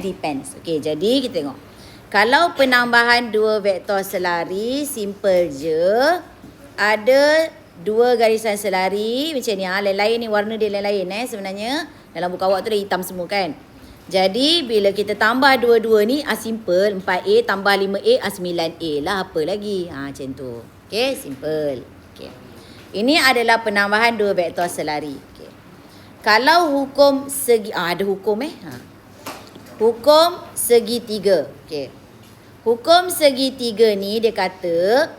Depends. Okey, jadi kita tengok. Kalau penambahan dua vektor selari, simple je. Ada dua garisan selari macam ni. Lain-lain ni, warna dia lain-lain sebenarnya. Dalam buku awak tu dah hitam semua kan. Jadi bila kita tambah dua-dua ni, simple. 4A tambah 5A, 9A lah. Apa lagi? Macam tu. Okey, simple. Okey. Ini adalah penambahan dua vektor selari. Okey. Kalau hukum segi, ada hukum hukum segitiga. Okey. Hukum segitiga ni dia kata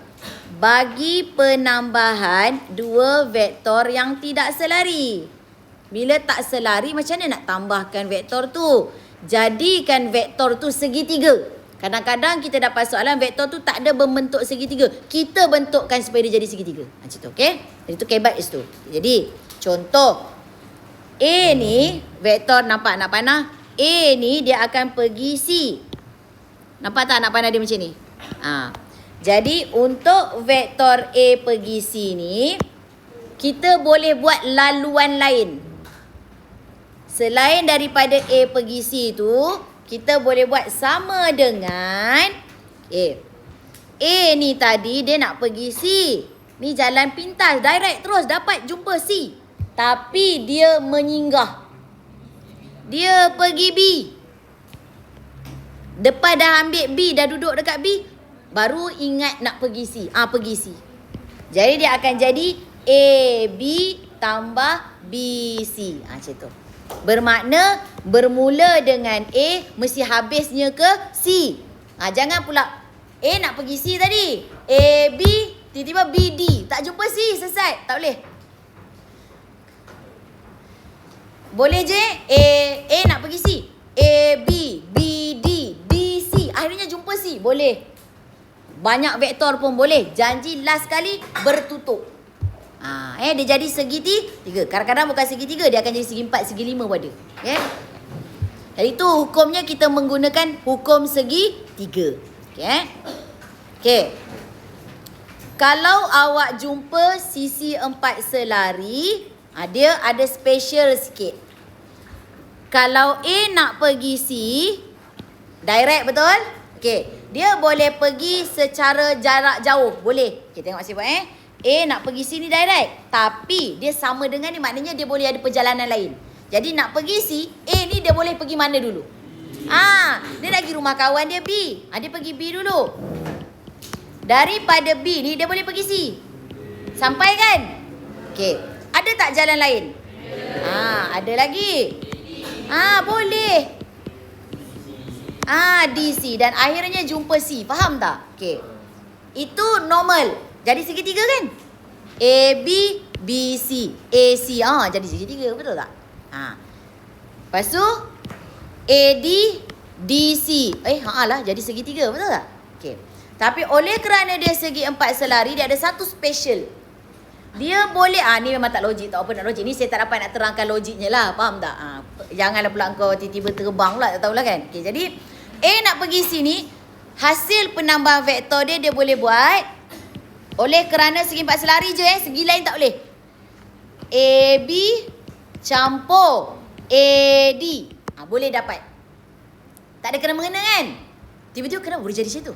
bagi penambahan dua vektor yang tidak selari. Bila tak selari, macam mana nak tambahkan vektor tu? Jadikan vektor tu segitiga. Kadang-kadang kita dapat soalan vektor tu tak ada berbentuk segitiga. Kita bentukkan supaya dia jadi segitiga. Macam tu, okey? Jadi tu kebat is tu. Jadi, contoh. A ni, vektor nampak nak panah. A ni dia akan pergi C. Nampak tak nak panah dia macam ni? Jadi, untuk vektor A pergi C ni, kita boleh buat laluan lain. Selain daripada A pergi C tu, kita boleh buat sama dengan A ni tadi dia nak pergi C. Ni jalan pintas, direct terus dapat jumpa C. Tapi dia menyinggah. Dia pergi B. Depan dah ambil B, dah duduk dekat B, baru ingat nak pergi C. Pergi C. Jadi dia akan jadi AB tambah BC. Macam tu. Bermakna bermula dengan A, mesti habisnya ke C. Jangan pula A nak pergi C tadi, AB tiba-tiba BD, tak jumpa C, sesat. Tak boleh. Boleh je A nak pergi C, AB BD DC, akhirnya jumpa C. Boleh. Banyak vektor pun boleh. Janji last kali bertutup. Dia jadi segitiga. Kadang-kadang bukan segitiga, dia akan jadi segi 4, segi 5 pun ada. Jadi tu hukumnya kita menggunakan hukum segitiga. Okey. Kalau awak jumpa sisi 4 selari, dia ada special sikit. Kalau A nak pergi C, direct betul? Okey. Dia boleh pergi secara jarak jauh. Boleh. Okey, tengok saya buat A nak pergi sini direct. Tapi dia sama dengan ni, maknanya dia boleh ada perjalanan lain. Jadi nak pergi C, A ni dia boleh pergi mana dulu? Dia nak pergi rumah kawan dia B. Dia pergi B dulu. Daripada B ni dia boleh pergi C. Sampai kan? Okey. Ada tak jalan lain? Ada lagi. Boleh. DC dan akhirnya jumpa C. Faham tak? Okey. Itu normal. Jadi segitiga kan? AB, BC, AC. Jadi segitiga. Betul tak? Lepas tu, AD, DC. Lah. Jadi segitiga. Betul tak? Okay. Tapi oleh kerana dia segi 4 selari, dia ada satu special. Dia boleh, ni memang tak logik. Tak apa nak logik. Ni saya tak dapat nak terangkan logiknya lah. Faham tak? Janganlah pula kau tiba-tiba terbang pula. Tak tahulah kan? Okay, jadi, A nak pergi sini. Hasil penambah vektor dia boleh buat. Oleh kerana segi 4 selari je segi lain tak boleh. AB campur AD. Boleh dapat. Tak ada kena-mengena kan? Tiba-tiba kenapa boleh jadi macam tu?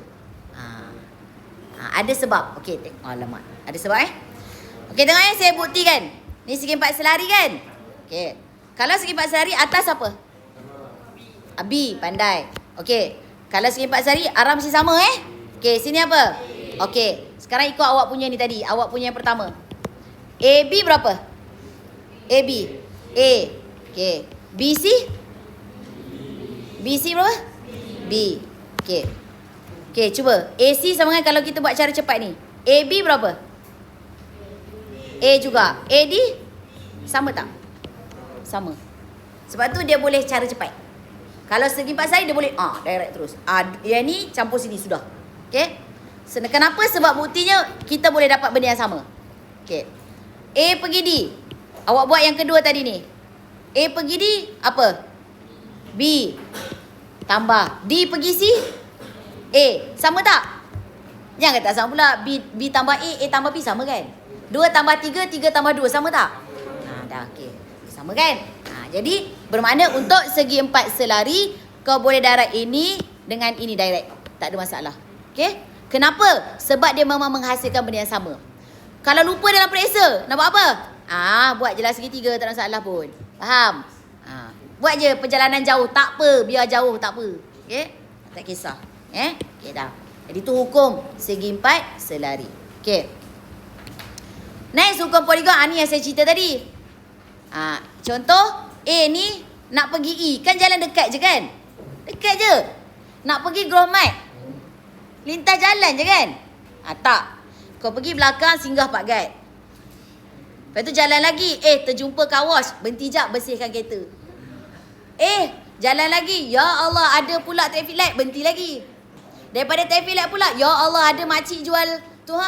Ada sebab. Okey, tengok. Alamak. Ada sebab Okey, tengok saya buktikan. Ni segi 4 selari kan? Okey. Kalau segi 4 selari atas apa? B, pandai. Okey. Kalau segi 4 selari arah mesti sama Okey, sini apa? Okey. Sekarang ikut awak punya ni tadi. Awak punya yang pertama. AB berapa? AB. A. Okey. BC? BC berapa? B. Okey. Okey, cuba. AC sama dengan kalau kita buat cara cepat ni. AB berapa? A juga. AD? Sama tak? Sama. Sebab tu dia boleh cara cepat. Kalau segi 4 selari dia boleh direct terus. Yang ni campur sini sudah. Okey? Kenapa? Sebab buktinya kita boleh dapat benda yang sama. Okey. A pergi D. Awak buat yang kedua tadi ni. A pergi D, apa? B. Tambah. D pergi C. A. Sama tak? Jangan kata sama pula. B tambah A tambah B sama kan? 2 tambah 3, 3 tambah 2 sama tak? Dah okey. Sama kan? Jadi bermakna untuk segi 4 selari kau boleh direct ini dengan ini direct. Tak ada masalah. Okay? Kenapa? Sebab dia memang menghasilkan benda yang sama. Kalau lupa dalam periksa, nak buat apa? Buat je lah segitiga, tak ada masalah pun. Faham? Buat je perjalanan jauh, tak apa. Biar jauh, tak apa. Okay? Tak kisah. Okay dah. Jadi tu hukum segi 4 selari. Okay. Next hukum poligon. Ni yang saya cerita tadi. Contoh A ni nak pergi E. Kan jalan dekat je kan? Dekat je. Nak pergi Grove Mart. Lintas jalan je kan? Tak. Kau pergi belakang singgah Pak Guide. Lepas tu jalan lagi. Terjumpa car wash. Berhenti jap bersihkan kereta. Jalan lagi. Ya Allah, ada pula traffic light. Berhenti lagi. Daripada traffic light pula, ya Allah, ada makcik jual tu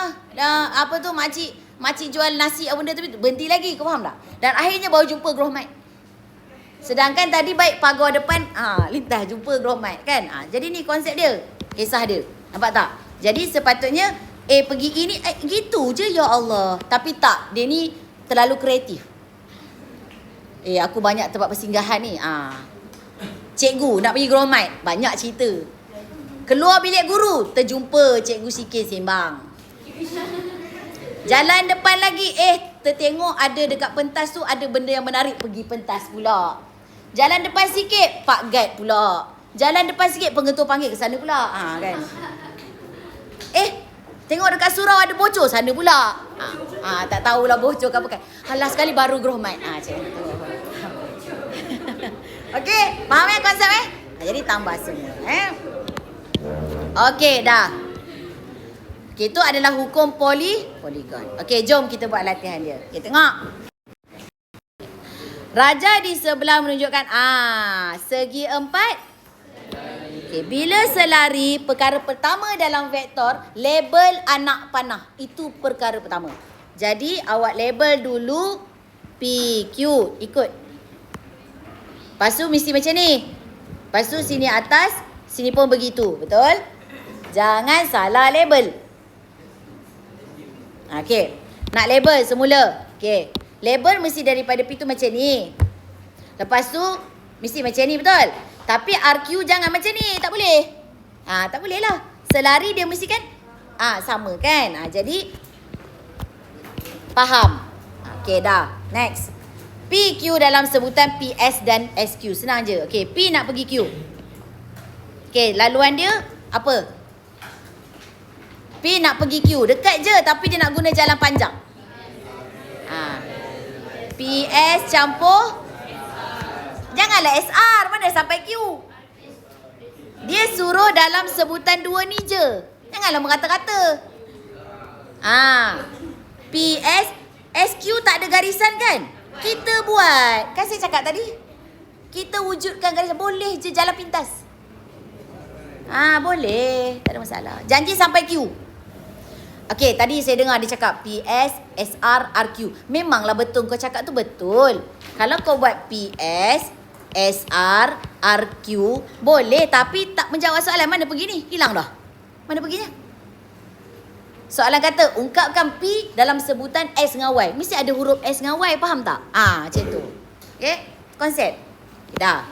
makcik jual nasi apa benda tu, berhenti lagi. Kau faham tak? Dan akhirnya baru jumpa Grove Mart. Sedangkan tadi baik pagar depan, lintas jumpa Grove Mart kan? Jadi ni konsep dia. Kisah dia. Nampak tak? Jadi sepatutnya pergi ini gitu je, ya Allah. Tapi tak, dia ni terlalu kreatif. Aku banyak tempat persinggahan ni. Cikgu nak pergi Grove Mart, banyak cerita. Keluar bilik guru, terjumpa cikgu sikit sembang. Jalan depan lagi, tertengok ada dekat pentas tu ada benda yang menarik, pergi pentas pula. Jalan depan sikit, Pak Guide pula. Jalan depan sikit, pengetua panggil ke sana pula. Kan. Tengok dekat surau ada bocor, sana pula. Tak tahulah bocor ke apa kan. Alah sekali baru Grove Mart. Macam tu. Okey, faham konsep Jadi tambah semua. Okey, dah. Okey, itu adalah hukum poligon. Okey, jom kita buat latihan dia. Okey, tengok. Raja di sebelah menunjukkan segi 4. Okey, bila selari, perkara pertama dalam vektor, label anak panah. Itu perkara pertama. Jadi, awak label dulu PQ. Ikut. Lepas tu mesti macam ni. Lepas tu sini atas, sini pun begitu. Betul? Jangan salah label. Okey. Nak label semula. Okey. Label mesti daripada P tu macam ni. Lepas tu mesti macam ni, betul? Tapi RQ jangan macam ni. Tak boleh. Tak boleh lah. Selari dia mesti kan sama kan? Jadi faham. Okey dah. Next. PQ dalam sebutan PS dan SQ. Senang je. Okey, P nak pergi Q. Okey, laluan dia apa? P nak pergi Q. Dekat je tapi dia nak guna jalan panjang. PS campur. Janganlah SR. Mana sampai Q? Dia suruh dalam sebutan dua ni je. Janganlah mengata-kata. PS, SQ tak ada garisan kan? Kita buat. Kan saya cakap tadi? Kita wujudkan garisan. Boleh je jalan pintas. Boleh. Tak ada masalah. Janji sampai Q. Okey, tadi saya dengar dia cakap PS, SR, RQ. Memanglah betul kau cakap tu betul. Kalau kau buat PS, SR, RQ, boleh tapi tak menjawab soalan. Mana pergi ni? Hilang dah. Mana perginya? Soalan kata, ungkapkan P dalam sebutan S dengan Y. Mesti ada huruf S dengan Y, faham tak? Macam tu. Okey, konsep. Okay, dah.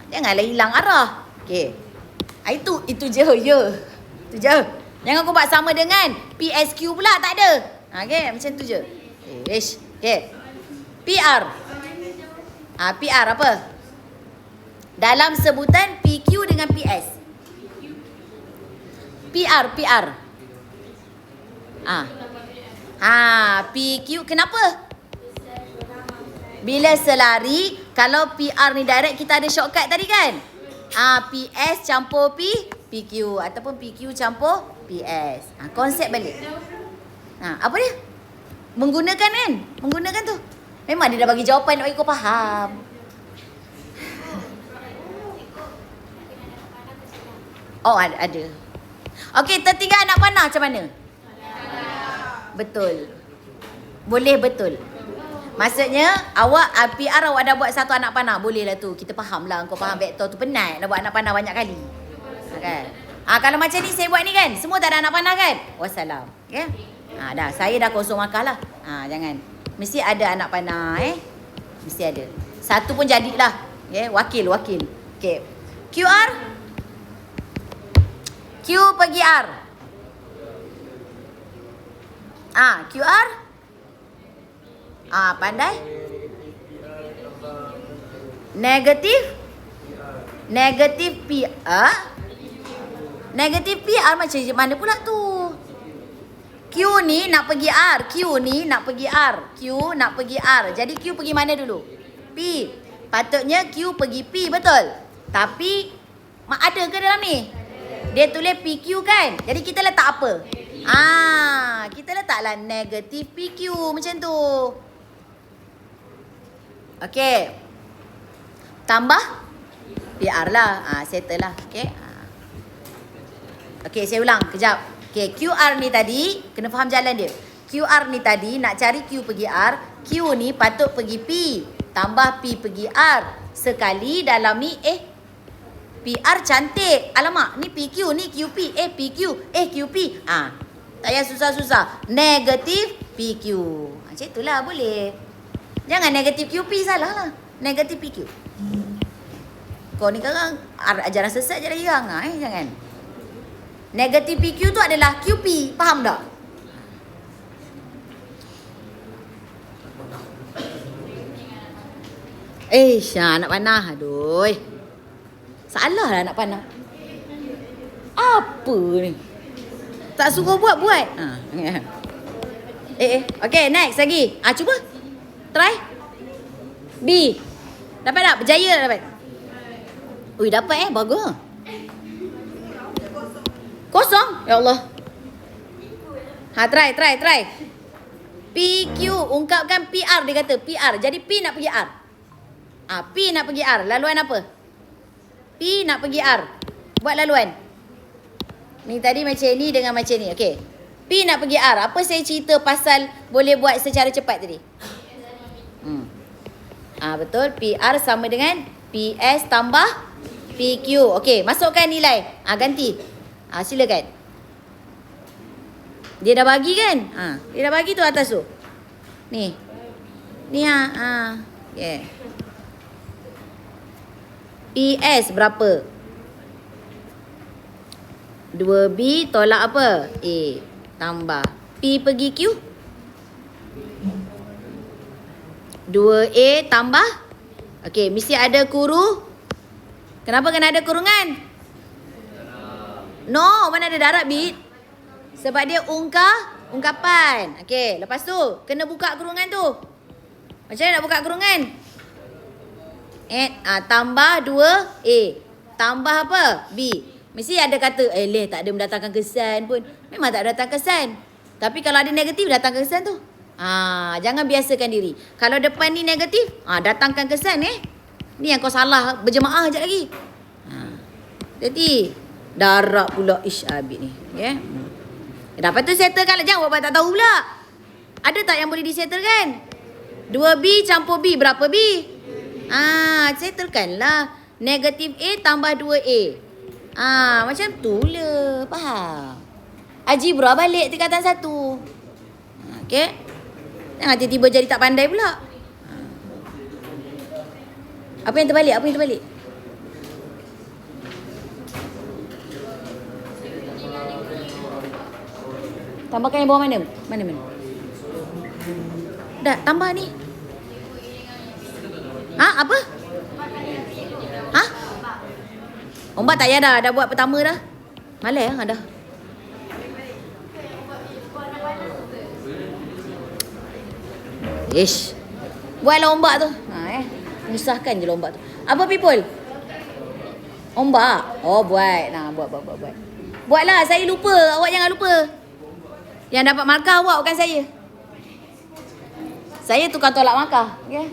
Janganlah hilang arah. Okey. Itu je, ya. Itu je. Jangan kau buat sama dengan PSQ pula, tak ada. Okey, macam tu je. Okey. PR. PR apa? Dalam sebutan PQ dengan PS. PR. PQ kenapa? Bila selari, kalau PR ni direct kita ada shortcut tadi kan? PS campur PQ ataupun PQ campur PS. Konsep balik. Apa dia? Menggunakan kan? Menggunakan tu. Memang dia dah bagi jawapan nak bagi kau faham. Oh, ada. Okey, tertinggal anak panah macam mana? Betul. Boleh betul. Maksudnya awak PR awak dah buat satu anak panah. Boleh lah tu. Kita faham lah. Kau faham vektor tu penat. Nak buat anak panah banyak kali. Kan? Kalau macam ni saya buat ni kan. Semua tak ada anak panah kan? Wassalam. Okay? Dah. Saya dah kosong markah lah. Jangan. Mesti ada anak panah. Mesti ada. Satu pun jadilah. Okay? Wakil. Okay. QR? Q pergi R. QR? Pandai? Negatif? Negatif PR? Negatif PR macam mana pula tu? Q ni nak pergi R. Q ni nak pergi R. Q nak pergi R. Jadi Q pergi mana dulu? P. Patutnya Q pergi P, betul? Tapi ada ke dalam ni? Dia tulis PQ kan? Jadi kita letak apa? Kita letaklah negatif PQ macam tu. Okey. Tambah PR lah. Settle lah. Okey. Okey, saya ulang kejap. Okey, QR ni tadi, kena faham jalan dia. QR ni tadi nak cari Q pergi R. Q ni patut pergi P. Tambah P pergi R. Sekali dalam ni, PR cantik. Alamak, ni PQ, ni QP. PQ, QP. Tak payah susah-susah. Negatif PQ. Macam itulah boleh. Jangan negatif QP, salah lah. Negatif PQ. Kau ni kan ajaran sesat je lagi kan? Jangan. Negatif PQ tu adalah QP. Faham tak? Nak panah. Aduh. Salah lah nak panah. Apa ni? Tak suruh buat. Okay, next lagi. Cuba. Try. B. Dapat tak? Berjaya tak dapat? Ui, dapat bagus. Kosong? Ya Allah. Try. PQ. Ungkapkan PR dia kata. PR. Jadi P nak pergi R. P nak pergi R. Laluan apa? P nak pergi R. Buat laluan. Ni tadi macam ni dengan macam ni. Okey. P nak pergi R. Apa saya cerita pasal boleh buat secara cepat tadi? Betul. PR sama dengan PS tambah PQ. Okey. Masukkan nilai. Ganti. Silakan. Dia dah bagi kan? Dia dah bagi tu atas tu. Ni. Okay. PS berapa? 2B tolak apa? A tambah P pergi Q. 2A tambah. Okey, mesti ada kuru. Kenapa kena ada kurungan? No, mana ada darab bit? Sebab dia ungkapan. Okey, lepas tu kena buka kurungan tu. Macam mana nak buka kurungan? Tambah 2A. Tambah apa? B. Mesti ada kata, tak ada mendatangkan kesan pun. Memang tak datang kesan. Tapi kalau ada negatif, datangkan kesan tu. Jangan biasakan diri. Kalau depan ni negatif, datangkan kesan Ni yang kau salah berjemaah sekejap lagi. Jadi darab pula Abid ni. Dapat tu settlekan lah. Jangan buat tak tahu pula. Ada tak yang boleh disettlekan? 2B campur B. Berapa B? Settlekan lah. Negatif A tambah 2A. Macam tu lah. Faham? Algebra balik tingkatan 1. Okey. Jangan tiba-tiba jadi tak pandai pula. Apa yang terbalik? Tambahkan yang bawah mana? Mana? Dah, tambah ni. Apa? Ombak tak payah dah buat pertama dah. Malas dah. Buatlah ombak tu. Musahkan je ombak tu. Apa people? Ombak. Buat. Buat. Buatlah, saya lupa. Awak jangan lupa. Yang dapat markah awak bukan saya. Saya tukar tolak markah. Okey.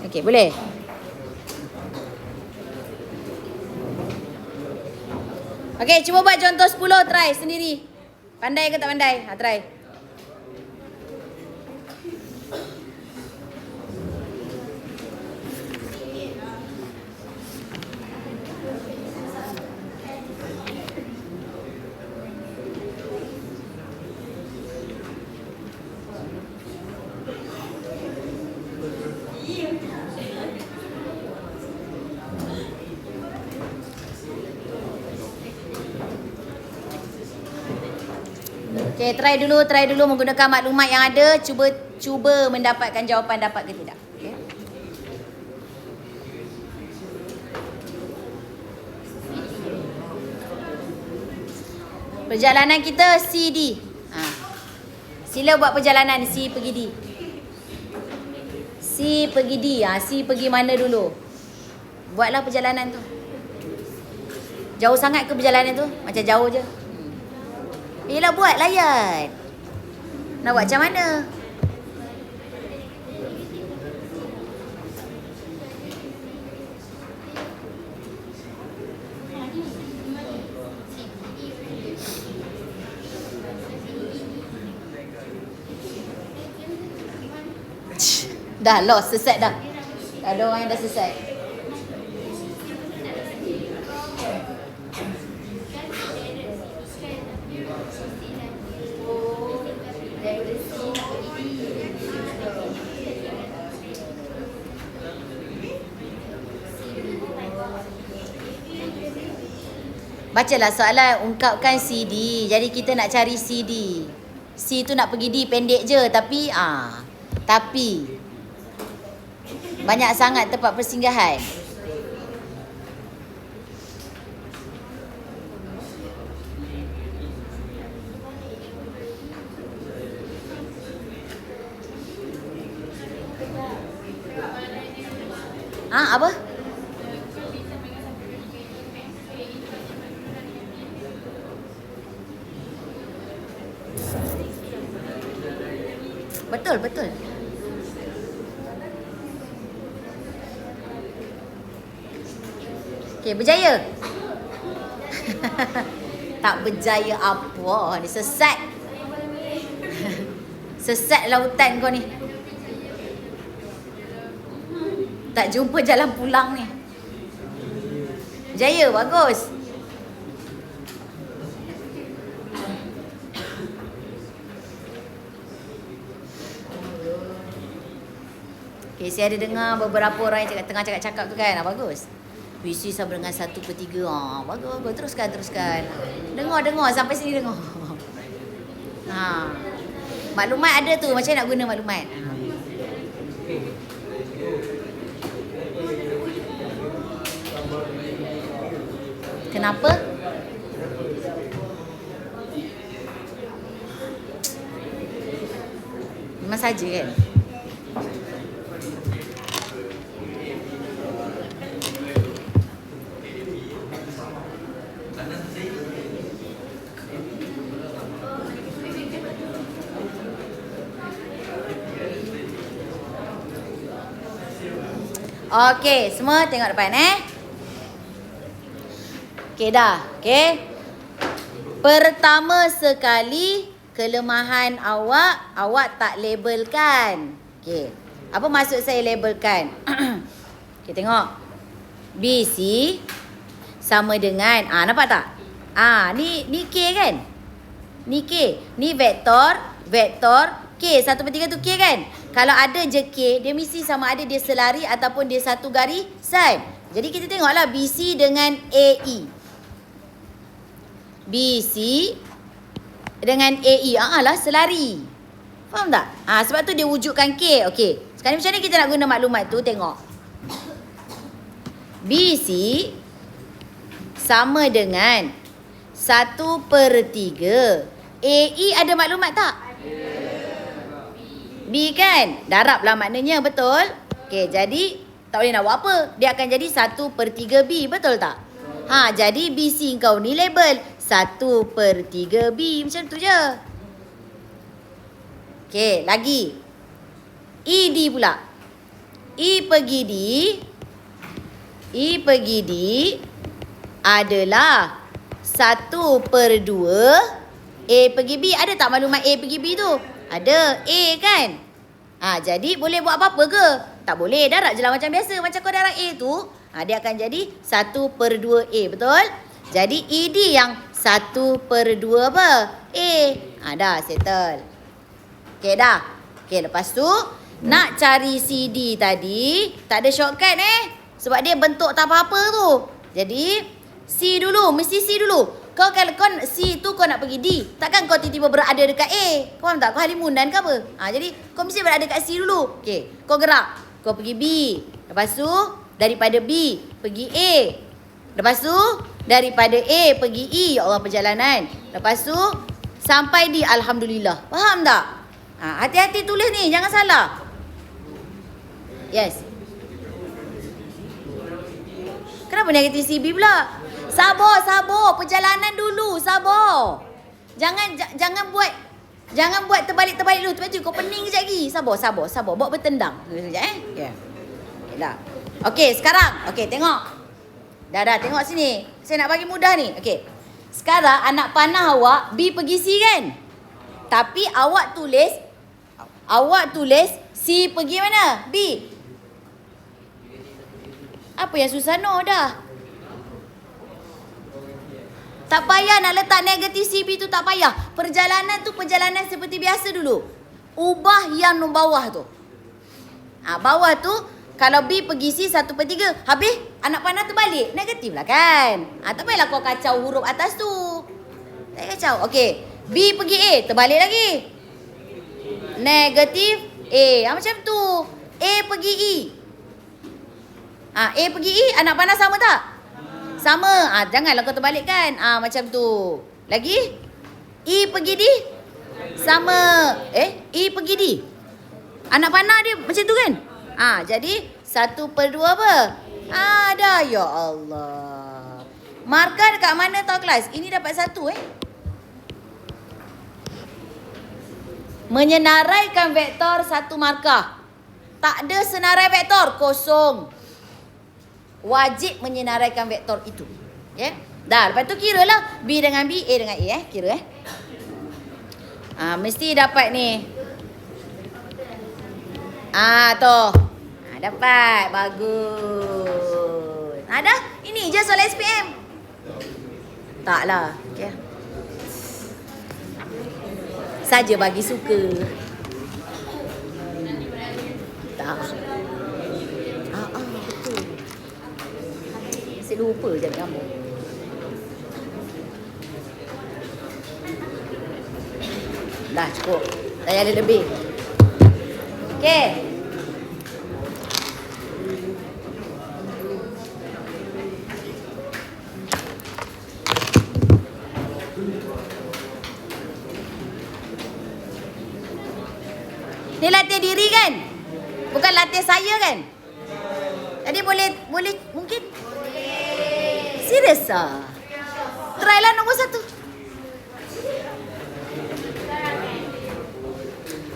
Okey, boleh. Okey, cuba buat contoh 10, try sendiri. Pandai ke tak pandai? Try. Okay, try dulu menggunakan maklumat yang ada. Cuba mendapatkan jawapan dapat ke tidak. Okay. Perjalanan kita CD. Sila buat perjalanan C pergi D. C pergi D. C pergi mana dulu? Buatlah perjalanan tu. Jauh sangat ke perjalanan tu? Macam jauh je. Yelah buat layan. Nak buat macam mana? Dah lost, sesat dah. Ada orang yang dah sesat. Bacalah soalan, ungkapkan CD. Jadi kita nak cari CD. C tu nak pergi D pendek je tapi banyak sangat tempat persinggahan. Apa? Betul. Okey, berjaya. Tak berjaya apa ni, sesat. Sesat lautan kau ni. Tak jumpa jalan pulang ni. Berjaya, bagus. Okay, saya ada dengar beberapa orang yang tengah cakap tu kan. Bagus. PC sama dengan 1/3. Bagus. Teruskan. Dengar sampai sini dengar. Maklumat ada tu, macam nak guna maklumat. Kenapa? Memang saja kan? Okey, semua tengok depan Okey dah. Okey. Pertama sekali, kelemahan awak tak labelkan. Okey. Apa maksud saya labelkan? Okey, tengok. BC sama dengan nampak tak? Ni K kan? Ni K. Ni vektor K. 1/3 tu K kan? Kalau ada je K, dia mesti sama ada dia selari ataupun dia satu garisan. Jadi kita tengoklah BC dengan AE. BC dengan AE. Lah selari. Faham tak? Sebab tu dia wujudkan K. Okey. Sekarang macam mana kita nak guna maklumat tu? Tengok. BC sama dengan 1/3. AE ada maklumat tak? B kan? Darablah maknanya, betul? Okey, jadi tak boleh nak buat apa. Dia akan jadi 1/3 B, betul tak? Jadi BC kau ni label 1/3 B. Macam tu je. Okey, lagi. ED pula. E pergi D adalah 1/2 A pergi B. Ada tak maklumat A pergi B tu? Ada. A kan? Jadi boleh buat apa-apa ke? Tak boleh. Darab je lah macam biasa. Macam kau darab A tu, dia akan jadi 1/2 A. Betul? Jadi ED yang 1/2 apa? A. Dah settle. Okey dah. Okey, lepas tu nak cari CD tadi, tak ada shortcut sebab dia bentuk tak apa-apa tu. Jadi C dulu. Mesti C dulu. Kau kalau kau C tu kau nak pergi D. Takkan kau tiba-tiba berada dekat A. Kau faham tak? Kau halimunan ke apa? Jadi kau mesti berada dekat C dulu. Okey. Kau gerak. Kau pergi B. Lepas tu daripada B pergi A. Lepas tu daripada A pergi E. Ya Allah, perjalanan. Lepas tu sampai di alhamdulillah. Faham tak? Hati-hati tulis ni, jangan salah. Yes. Kenapa negatif CB pula? Sabar. Perjalanan dulu, sabar. Jangan buat terbalik-terbalik dulu. Lepas tu kau pening kejap lagi. Sabar. Bawa bertendang. Sekejap Okay. Dah. Okey, sekarang. Okey, tengok. Dah, tengok sini. Saya nak bagi mudah ni. Okey. Sekarang anak panah awak B pergi C kan? Tapi awak tulis C pergi mana? B. Apa yang susah dah. Tak payah nak letak negatif CB tu, tak payah. Perjalanan tu perjalanan seperti biasa dulu. Ubah yang bawah tu. Bawah tu kalau B pergi C 1/3. Habis anak panah terbalik. Negatif lah kan. Tak payahlah kau kacau huruf atas tu. Tak kacau. Okey. B pergi A. Terbalik lagi. Negatif A. Macam tu. A pergi E. A pergi E. Anak panah sama tak? Sama. Janganlah kau terbalikkan. Macam tu. Lagi. E pergi D. Sama. E pergi D. Anak panah dia macam tu kan? Jadi 1/2 apa? Dah. Ya Allah. Markah dekat mana tau kelas? Ini dapat 1 Menyenaraikan vektor 1 markah. Tak ada senarai vektor, kosong. Wajib menyenaraikan vektor itu. Dah, lepas tu kira lah B dengan B, A dengan A kira mesti dapat ni. Tu. Dapat. Bagus. Dah. Ini je soal SPM. Taklah. Okey. Saja bagi suka. Tak. Betul. Saya lupa je kamu. Dah cukup. Dah ada lebih. Okey. Ni latih diri kan? Bukan latih saya kan? Jadi boleh mungkin? Serius ah? Try lah nombor 1.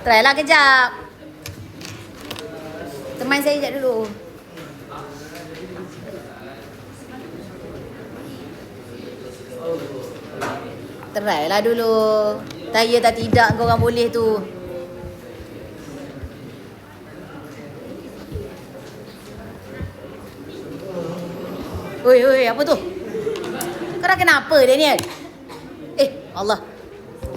Try lah kejap. Teman saya sekejap dulu. Try lah dulu. Tanya tak tidak kau orang boleh tu. Oi, apa tu? Kau dah kenapa, Daniel? Allah.